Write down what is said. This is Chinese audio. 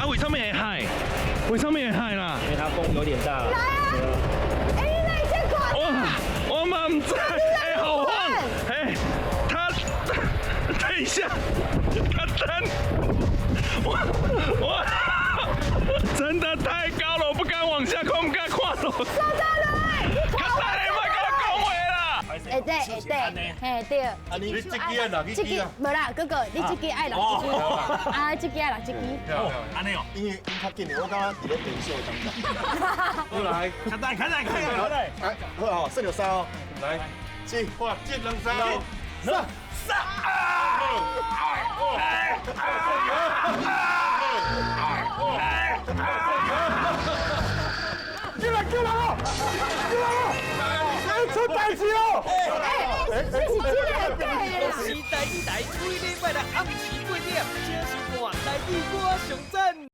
啊，为什么会害？为什么会害啦？因为它风有点大。来啊！哎，你那先看。我嘛唔知，哎，好晃，哎，他，等一下，他真，我真的太高了，我不敢往下看，不敢看了。收到了，你看我。你莫跟我讲话啦！会对，嘿对。啊，你这支啊哪支啊？无啦，哥哥，你这支爱六支，啊，这支爱六支。安尼哦，因为较紧的，我感觉伫咧连秀当中。过来，看待，哎，好哦，剩了3哦，来，7，哇，这能杀！出代志哦！这是真的对啦。时代一台规礼拜六暗时8点，这是我台语歌上赞。